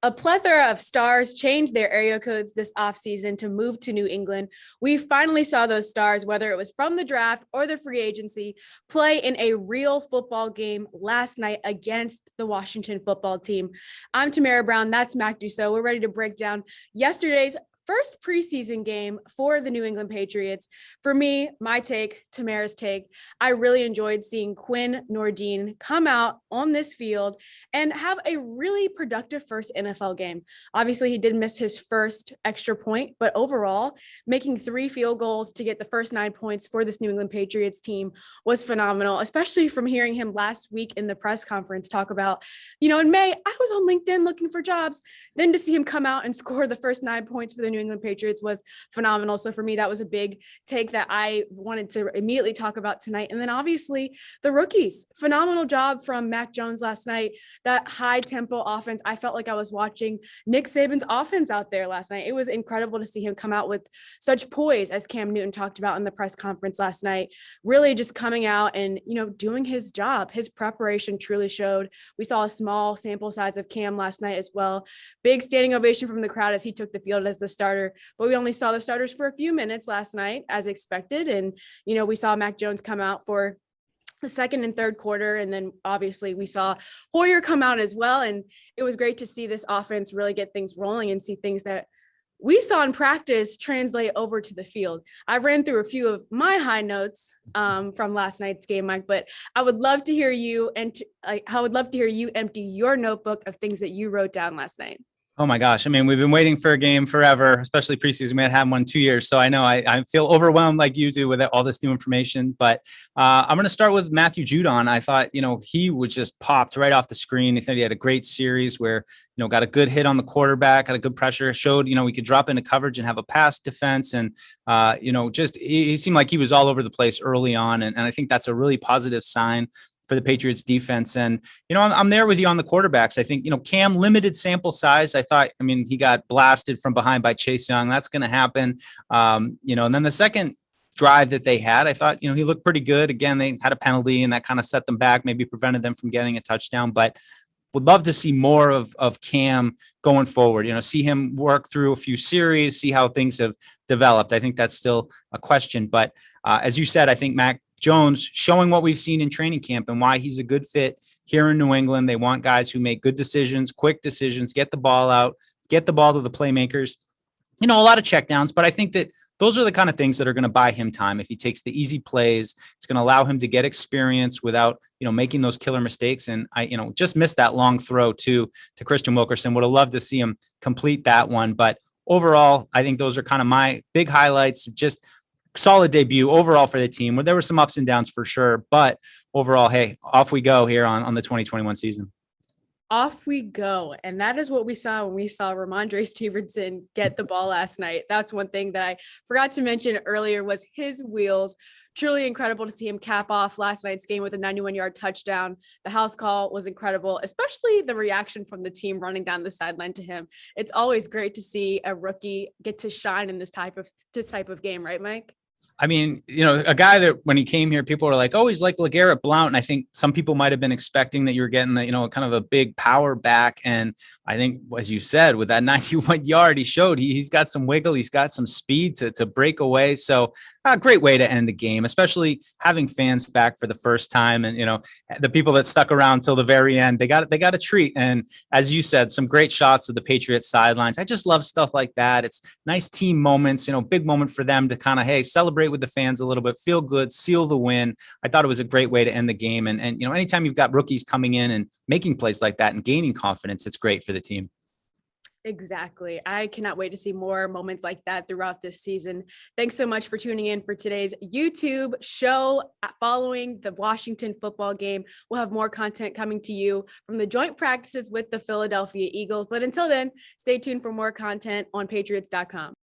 A plethora of stars changed their area codes this offseason to move to New England. We finally saw those stars, whether it was from the draft or the free agency, play in a real football game last night against the Washington football team. I'm Tamara Brown. That's Matt Dussault. We're ready to break down yesterday's first preseason game for the New England Patriots. For me, my take, Tamara's take, I really enjoyed seeing Quinn Nordin come out on this field and have a really productive first NFL game. Obviously, he did miss his first extra point, but overall, making 3 field goals to get the first 9 points for this New England Patriots team was phenomenal, especially from hearing him last week in the press conference talk about, in May, I was on LinkedIn looking for jobs. Then to see him come out and score the first 9 points for the New England Patriots was phenomenal. So for me, that was a big take that I wanted to immediately talk about tonight. And then obviously the rookies, phenomenal job from Mac Jones last night. That high tempo offense. I felt like I was watching Nick Saban's offense out there last night. It was incredible to see him come out with such poise, as Cam Newton talked about in the press conference last night, really just coming out and, doing his job. His preparation truly showed. We saw a small sample size of Cam last night as well. Big standing ovation from the crowd as he took the field as the starter, but we only saw the starters for a few minutes last night as expected. And, we saw Mac Jones come out for the second and third quarter. And then obviously we saw Hoyer come out as well. And it was great to see this offense really get things rolling and see things that we saw in practice translate over to the field. I ran through a few of my high notes from last night's game, Mike, but I would love to hear you empty your notebook of things that you wrote down last night. Oh my gosh. I mean, we've been waiting for a game forever, especially preseason. We had one 2 years. So I know I feel overwhelmed like you do with all this new information, but I'm going to start with Matthew Judon. I thought, he was just popped right off the screen. He thought he had a great series where, got a good hit on the quarterback, had a good pressure, showed, we could drop into coverage and have a pass defense. And, he seemed like he was all over the place early on. And I think that's a really positive sign for the Patriots defense. And, I'm there with you on the quarterbacks. I think, Cam, limited sample size. He got blasted from behind by Chase Young. That's going to happen. And then the second drive that they had, I thought, he looked pretty good. Again, they had a penalty and that kind of set them back, maybe prevented them from getting a touchdown, but would love to see more of Cam going forward, see him work through a few series, see how things have developed. I think that's still a question, but as you said, I think Mac Jones showing what we've seen in training camp and why he's a good fit here in New England. They want guys who make good decisions, quick decisions, get the ball out, get the ball to the playmakers, a lot of checkdowns. But I think that those are the kind of things that are going to buy him time. If he takes the easy plays, it's going to allow him to get experience without, making those killer mistakes. And I, just missed that long throw to Christian Wilkerson. Would have loved to see him complete that one. But overall, I think those are kind of my big highlights. Just solid debut overall for the team, where there were some ups and downs for sure, but overall, hey, off we go here on the 2021 season. Off we go. And that is what we saw when we saw Rhamondre Stevenson get the ball last night. That's one thing that I forgot to mention earlier was his wheels. Truly incredible to see him cap off last night's game with a 91-yard touchdown. The house call was incredible, especially the reaction from the team running down the sideline to him. It's always great to see a rookie get to shine in this type of game, right, Mike? I mean, a guy that when he came here, people were like, oh, he's like LeGarrette Blount. And I think some people might have been expecting that you were getting, kind of a big power back. And I think, as you said, with that 91-yard, he showed he's got some wiggle. He's got some speed to break away. So a great way to end the game, especially having fans back for the first time. And, the people that stuck around till the very end, they got a treat. And as you said, some great shots of the Patriots sidelines. I just love stuff like that. It's nice team moments, big moment for them to kind of, hey, celebrate with the fans a little bit, feel good, seal the win. I thought it was a great way to end the game. And anytime you've got rookies coming in and making plays like that and gaining confidence, it's great for the team. Exactly. I cannot wait to see more moments like that throughout this season. Thanks so much for tuning in for today's YouTube show following the Washington football game. We'll have more content coming to you from the joint practices with the Philadelphia Eagles. But until then, stay tuned for more content on Patriots.com.